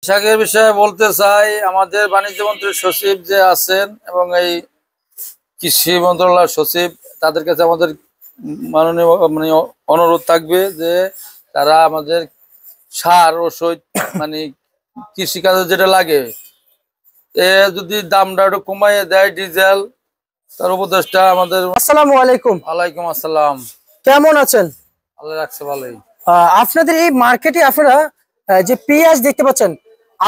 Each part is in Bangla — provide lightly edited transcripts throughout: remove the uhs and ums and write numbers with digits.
কৃষকের বিষয়ে বলতে চাই, আমাদের বাণিজ্য মন্ত্রী সচিব যে আছেন এবং এই কৃষি মন্ত্রণালয়ের সচিব, তাদের কাছে আমাদের মাননীয় মানে অনুরোধ থাকবে যে তারা আমাদের সার ওষুধ মানে কৃষিকাজে যেটা লাগে এ যদি দামটা একটু কমাইয়ে দেয়, ডিজেল, তার উপদেশটা আমাদের। আসসালামু আলাইকুম। ওয়ালাইকুম আসসালাম। কেমন আছেন? আল্লাহ রাখছে ভালোই। আপনাদের এই মার্কেটে আপনারা যে পেঁয়াজ দেখতে পাচ্ছেন,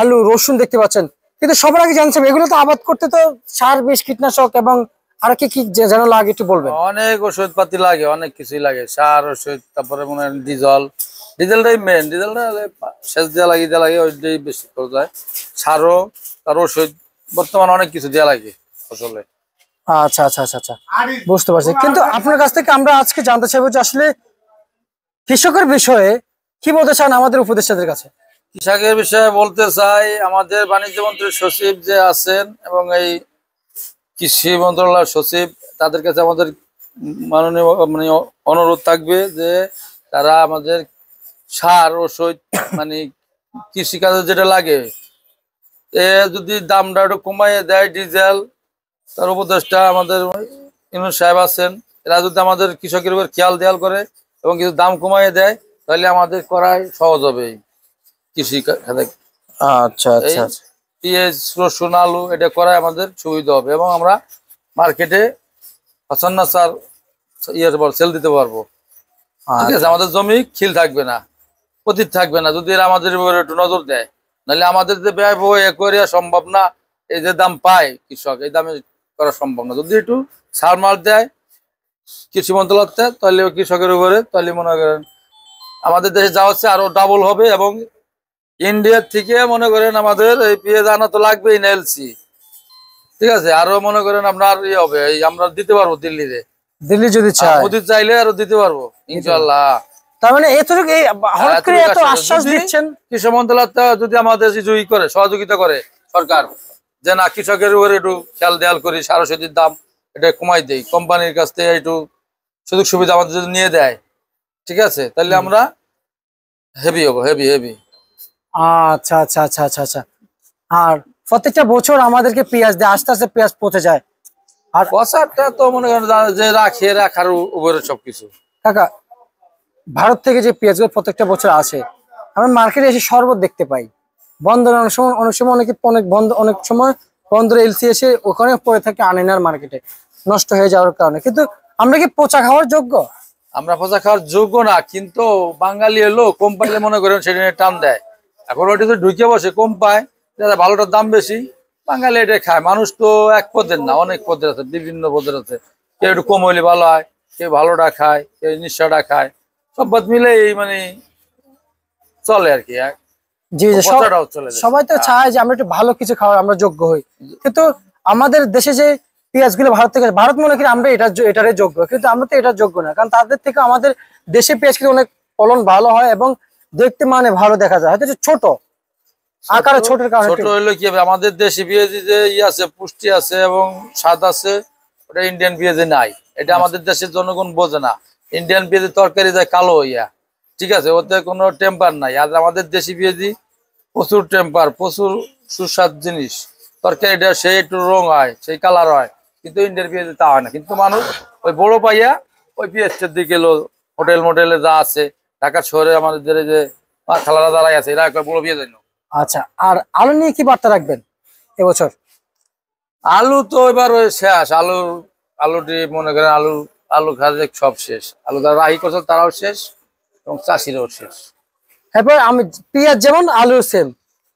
আলু, রসুন দেখতে পাচ্ছেন, কিন্তু সবার আগে জানছেন এগুলো তো আবাদ করতে তো সার, বিষ, কীটনাশক এবং আর কি কি যেন লাগে একটু বলবেন। অনেক ওষুধ পাতি লাগে, অনেক কিছুই লাগে, সার ওষুধ, তারপরে মনে হয় ডিজেল। ডিজেলটাই মেন, ডিজেলটা সেচ দেওয়া লাগে ওইটাই বেশি খরচ হয়। সারও, তার ওষুধ, বর্তমানে অনেক কিছু দেওয়া লাগে ফসলে। আচ্ছা আচ্ছা আচ্ছা আচ্ছা, বুঝতে পারছি। কিন্তু আপনার কাছ থেকে আমরা আজকে জানতে চাইবো যে আসলে কৃষকের বিষয়ে কি বলতে চান আমাদের উপদেষ্টাদের কাছে। কৃষকের বিষয়ে বলতে চাই, আমাদের বাণিজ্য মন্ত্রী সচিব যে আছেন এবং এই কৃষি মন্ত্রণালয়ের সচিব, তাদের কাছে আমাদের মাননীয় মানে অনুরোধ থাকবে যে তারা আমাদের সার ওষুধ মানে কৃষিকাজে যেটা লাগে এ যদি দামটা একটু কমাইয়ে দেয়, ডিজেল, তার উপদেশটা আমাদের ইউনূস সাহেব আছেন, এরা যদি আমাদের কৃষকের উপর খেয়াল দেয়াল করে এবং কিছু দাম কমাইয়ে দেয়, তাহলে আমাদের করাই সহজ হবে এই কৃষি খাতে। আচ্ছা এই আচ্ছা আচ্ছা পেঁয়াজ, রসুন, আলু এটা করাই আমাদের সুবিধা হবে এবং আমরা মার্কেটে সার সেল দিতে পারবো। ঠিক আছে, আমাদের জমি খিল থাকবে না, পতিত থাকবে না, যদি এরা আমাদের উপরে একটু নজর দেয়। নাহলে আমাদের যে ব্যয় এ করিয়া সম্ভব না, এই যে দাম পায় কৃষক, এই দামে করা সম্ভব না। যদি একটু সার মার দেয় কৃষি মন্ত্রণালয়, তাহলে কৃষকের উপরে, তাহলে মনে করেন আমাদের দেশে যা হচ্ছে আরো ডাবল হবে। এবং ইন্ডিয়ার থেকে মনে করেন আমাদের এই পেঁয়াজ আনা তো লাগবেই না, এলসি, ঠিক আছে, আরো মনে করেন আপনার ইয়ে হবে, এই আমরা দিতে পারবো দিল্লিতে, দিল্লি যদি চায়, মোদি চাইলে আরো দিতে পারবো ইনশাল্লাহ। তার মানে এতটুকু এই হঠাৎ করে এত আশ্বাস দিচ্ছেন। কৃষি মন্ত্রণালয় যদি আমাদের করে সহযোগিতা করে সরকার, যে না কৃষকের উপরে একটু খেয়াল দেয়াল করি, সার ওষুধের দাম এটা কমাই দেয়, কোম্পানির কাছ থেকে একটু সুযোগ সুবিধা আমাদের যদি নিয়ে দেয়, ঠিক আছে, তাহলে আমরা হেভি হবো, হেভি হেভি। আচ্ছা আচ্ছা আচ্ছা আচ্ছা আচ্ছা। আর প্রত্যেকটা বছর আমাদেরকে পেঁয়াজ দেয়, আস্তে আস্তে পেঁয়াজ পচে যায়। আর বছরটা তো মনে করেন যে রাখার উপরে সবকিছু। কাকা, ভারত থেকে যে পেঁয়াজগুলো প্রত্যেকটা বছর আসে, আমরা মার্কেটে এসে শরবত দেখতে পাই। বন্দরে অনেক সময় অনেক সময় বন্দরে এলসি এসে ওখানে পড়ে থাকে, আনে না মার্কেটে, নষ্ট হয়ে যাওয়ার কারণে। কিন্তু আমরা কি পচা খাওয়ার যোগ্য? আমরা পচা খাওয়ার যোগ্য না, কিন্তু বাঙালি এলো কম পাইলে মনে করেন সেটা নিয়ে টান দেয়। এখন ওইটা তো ঢুকে বসে, কম পায়, ভালোটার দাম বেশি, বাঙালি এটা খায়। মানুষ তো এক পদের না, অনেক পদের আছে, বিভিন্ন পদের আছে। কেউ একটু কম হইলে ভালো হয়, কেউ ভালোটা খায়, কেউ নিঃস্বটা খায়, সব পদ মিলে এই মানে চলে আর কি। জি জি, সবাই তো চায় যে আমরা একটু ভালো কিছু খাওয়ার আমরা যোগ্য হই। কিন্তু আমাদের দেশে যে পেঁয়াজ গুলো ভারত থেকে, ভারত মনে করি আমরা এটারে যোগ্য, কিন্তু আমরা তো এটার যোগ্য না। কারণ তাদের থেকে আমাদের দেশে পেঁয়াজ কিন্তু অনেক ফলন ভালো হয় এবং দেখতে মানে ভালো দেখা যায়, হয়তো ছোট আকারে, ছোটের কারণে। ছোট হইলে কি হবে, আমাদের দেশি পেঁয়াজি যে আছে, পুষ্টি আছে এবং স্বাদ আছে, ওটা ইন্ডিয়ান পেঁয়াজে নাই। এটা আমাদের দেশের জনগণ বোঝে না। ইন্ডিয়ান পেঁয়াজের তরকারি যায় কালো হইয়া, ঠিক আছে, ওতে কোনো টেম্পার নাই। আর আমাদের দেশি পেঁয়াজি প্রচুর টেম্পার, প্রচুর সুস্বাদ জিনিস, তরকারিটা সেই একটু রং হয়, সেই কালার হয়, কিন্তু ইন্ডিয়ান পেঁয়াজে তা হয় না। কিন্তু মানুষ ওই বড় পাইয়া ওই পেঁয়াজটার দিকে এলো, হোটেল মোটেলে যা আছে, ঢাকা শহরে আমাদের যে খালারা দাঁড়াই আছে, এরা একবার বড় পেঁয়াজ। আচ্ছা, আর আলু নিয়ে কি বার্তা রাখবেন এবছর? আলু তো এবার ওই শেষ, আলুটি মনে করেন আলু খাওয়া সব শেষ। আলু যারা রাহি করছে তারাও শেষ এবং চাষিরাও শেষ। এরপর আমি পেঁয়াজ যেমন, আলু সেম।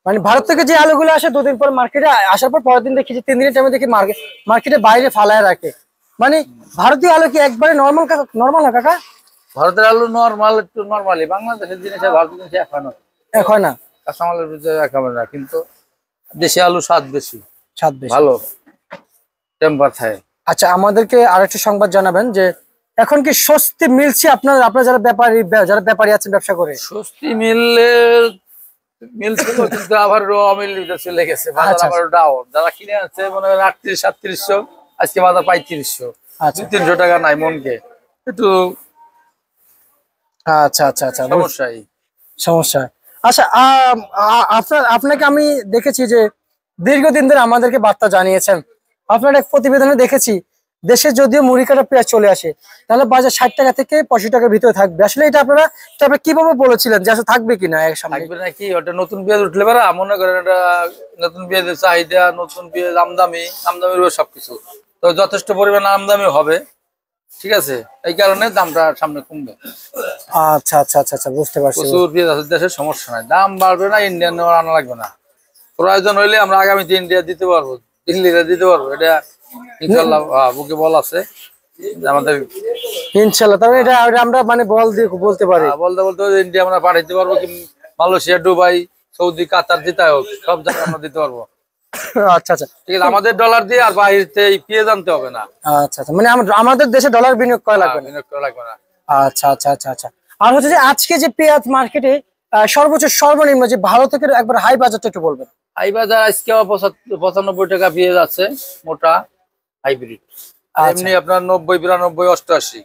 মানে ভারত থেকে যে আলুগুলো আসে, দুদিন পর মার্কেটে আসার পর পরের দিন দেখি যে 3 দিনের টাইমে দেখি মার্কেটে বাইরে ফালায় রাখে। মানে ভারতীয় আলু কি একবারে নর্মাল না কাকা? ভারতের আলু নর্মাল, একটু নর্মালি, বাংলাদেশের জিনিস ভারতের জিনিস এক হয় না, এক হয় না, কাঁচামালের ভিতরে এক হবে না। কিন্তু দেশি আলু স্বাদ বেশি, বেশি ভালো টেম্পার থাকে। আচ্ছা, আমাদেরকে আরেকটা সংবাদ জানাবেন যে এখন কি স্বস্তি মিলছে আপনারা যারা ব্যাপারী আছেন, ব্যবসা করে? স্বস্তি মিলছিল, কিন্তু আবার অমিল চলে গেছে, বাজার আচ্ছা আবার ডাউন। যারা কিনে আছে মনে করেন 38-3700, আজকে বাজার 3500, আচ্ছা 300 টাকা নাই মনকে, একটু আচ্ছা আচ্ছা আচ্ছা, সমস্যাই। সমস্যা। আচ্ছা, আপনাকে আমি দেখেছি যে দীর্ঘদিন ধরে আমাদেরকে বার্তা জানিয়েছেন। আপনার এক প্রতিবেদনে দেখেছি দেশে যদিও মুড়ি কাটা পেঁয়াজ চলে আসে, তাহলে বাজার 60 টাকা থেকে 65 টাকার ভিতরে থাকবে। আসলে এটা আপনারা কিভাবে বলেছিলেন যে আসলে থাকবে কিনা এক সামনে? থাকবে নাকি, ওটা নতুন পেঁয়াজ উঠলে পারা মনে করেন এটা নতুন পেঁয়াজের চাহিদা, নতুন পেঁয়াজ আমদামির উপর সবকিছু তো যথেষ্ট পরিমাণে আমদামি হবে, ঠিক আছে, এই কারণে দামটা সামনে কমবে। আচ্ছা আচ্ছা আচ্ছা আচ্ছা, বুঝতে পারছি। প্রচুর পেঁয়াজ আছে দেশের, সমস্যা নাই, দাম বাড়বে না, ইন্ডিয়ান আনা লাগবে না। প্রয়োজন হইলে আমরা আগামীতে ইন্ডিয়া দিতে পারবো, দিল্লিতে দিতে পারবো, এটা ইনশাল্লাহ বুকে বল আছে আমাদের। ইনশাআল্লাহ, তাহলে এটা আমরা মানে বল দিয়ে বলতে পারি, বলতে বলতে ইন্ডিয়া আমরা পাঠাইতে পারবো, কি মালয়েশিয়া, দুবাই, সৌদি, কাতার, যেটা হোক সব জায়গায় আমরা দিতে পারবো। আচ্ছা আচ্ছা, ঠিক আছে, আমাদের ডলার দিয়ে আর বাইরেতে পেঁয়াজ আনতে হবে না। আচ্ছা আচ্ছা, মানে আমাদের দেশে ডলার বিনিয়োগ করা লাগবে না। বিনিয়োগ করা লাগবে না। আচ্ছা আচ্ছা আচ্ছা আচ্ছা। আর হচ্ছে যে আজকে যে পেঁয়াজ মার্কেটে সর্বোচ্চ সর্বনিম্ন যে ভালো থেকে একবার হাই বাজারটা একটু বলবেন। হাই বাজার আজকে 95 টাকা পেঁয়াজ আছে, মোটা হাইব্রিড। এমনি আপনার 90, 92, 88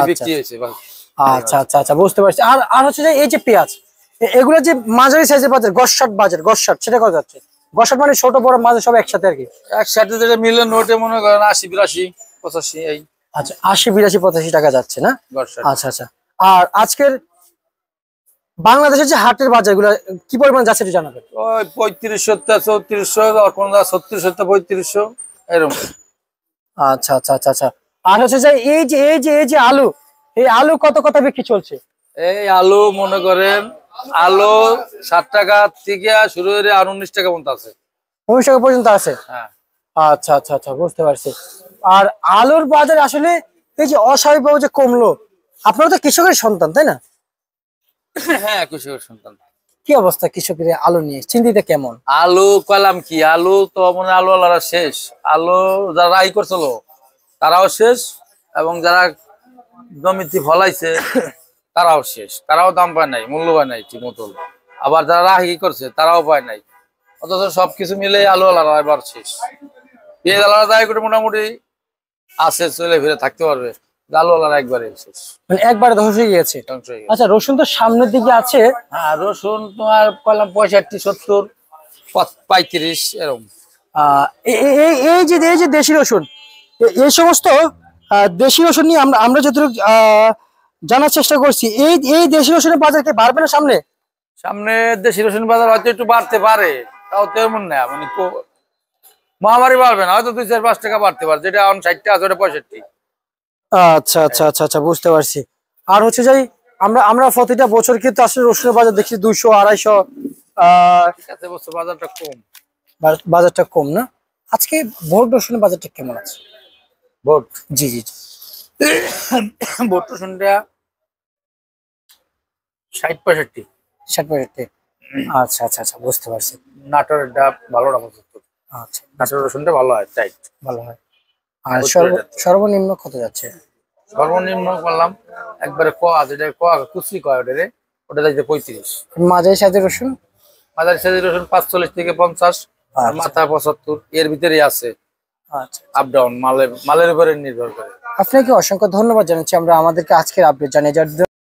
বিক্রি হয়েছে। আচ্ছা আচ্ছা আচ্ছা, বুঝতে পারছি। আর হচ্ছে যে এই যে পেঁয়াজ, এগুলো যে মাঝারি সাইজের বাজার গসশাট সেটা কত যাচ্ছে? গসশাট মানে ছোট বড় মাঝে সব একসাথে আর কি? একসাথে যেটা মিলে নোটে মনে করেন 80, 82, 85 এই। আচ্ছা, 80, 82, 85 টাকা যাচ্ছে না? আচ্ছা আচ্ছা। আর আজকের বাংলাদেশের যে হাটের বাজারগুলো কি পরিমাণ যাচ্ছে একটু জানাবেন। ওই 3500, 3400, কোন 3600, 3500 এরকম। আচ্ছা আচ্ছা আচ্ছা আচ্ছা। আর হচ্ছে যে এই যে আলু, এই আলু কত বিক্রি চলছে? এই আলু মনে করেন আলু 60 টাকা থেকে শুরু করে আর 19 টাকা পর্যন্ত আছে। 19 টাকা পর্যন্ত আছে? হ্যাঁ। আচ্ছা আচ্ছা আচ্ছা, বুঝতে পারছি। আর আলুর বাজার আসলে এই যে অস্বাভাবিকভাবে যে কমলো, আপনারা তো কৃষকের সন্তান তাই না? হ্যাঁ, কৃষকের সন্তান। কি অবস্থা কৃষকের আলু নিয়ে, চিন্তিত কেমন? আলু কলাম কি, আলু তো মনে আলু আলারা শেষ। আলু যারা রাই করছিল তারাও শেষ, এবং যারা জমিতে ফলাইছে তারাও শেষ, তারাও দাম পায় নাই, মূল্য পায় নাই ঠিক মতো। আবার যারা রাহি করছে তারাও পায় নাই, অথচ সবকিছু মিলে আলু আলারা এবার শেষ। পেঁয়াজ আলাদা দায় করে মোটামুটি আছে, চলে ফিরে থাকতে পারবে, আলু আলাদা একবারে শেষ, মানে একবারে ধ্বংস হয়ে গেছে। ধ্বংস হয়ে গেছে। আচ্ছা, রসুন তো সামনের দিকে আছে। হ্যাঁ, রসুন তোমার কলাম 65, 70, 35 এরকম। এই যে দেশি রসুন, এই সমস্ত দেশি রসুন নিয়ে আমরা যতটুকু জানার চেষ্টা করছি, এই দেশি রসুনের বাজার কি বাড়বে না সামনে? সামনে দেশি রসুন বাজার হয়তো একটু বাড়তে পারে, তাও তেমন না, মানে মহামারী বাড়বে না, হয়তো 2, 4, 5 টাকা বাড়তে পারে, যেটা এখন 60 আছে ওটা 65। আচ্ছা আচ্ছা আচ্ছা আচ্ছা, বুঝতে পারছি। আর হচ্ছে যে আমরা প্রতিটা বছর কিন্তু আসলে রসুনের বাজার দেখছি 200, 250। ঠিক আছে, বছর বাজারটা কম। বাজারটা কম না? আজকে ভোট রসুনের বাজারটা কেমন আছে? ভোট, জি জি জি। ভোট রসুনটা 60, 65। 60-65। আচ্ছা আচ্ছা আচ্ছা, বুঝতে পারছি। নাটোরেরটা ভালো না 75। আচ্ছা, নাটোরের রসুনটা ভালো হয়, টাইট ভালো হয়। আর সর্বনিম্ন কত যাচ্ছে? সর্বনিম্ন করলাম একবারে কোয়া, যেটা কোয়া কুচি কয় ওটারে, ওটা যাইতে 35। মাঝারি সাইজের রসুন? মাঝারি সাইজের রসুন 45 থেকে 50, আর মাথা 75, এর ভিতরেই আছে। আচ্ছা, আপ ডাউন, মালের উপরে নির্ভর করে। আপনাকে অসংখ্য ধন্যবাদ জানাচ্ছি আমরা আমাদেরকে আজকের আপডেট জানিয়ে যাওয়ার জন্য।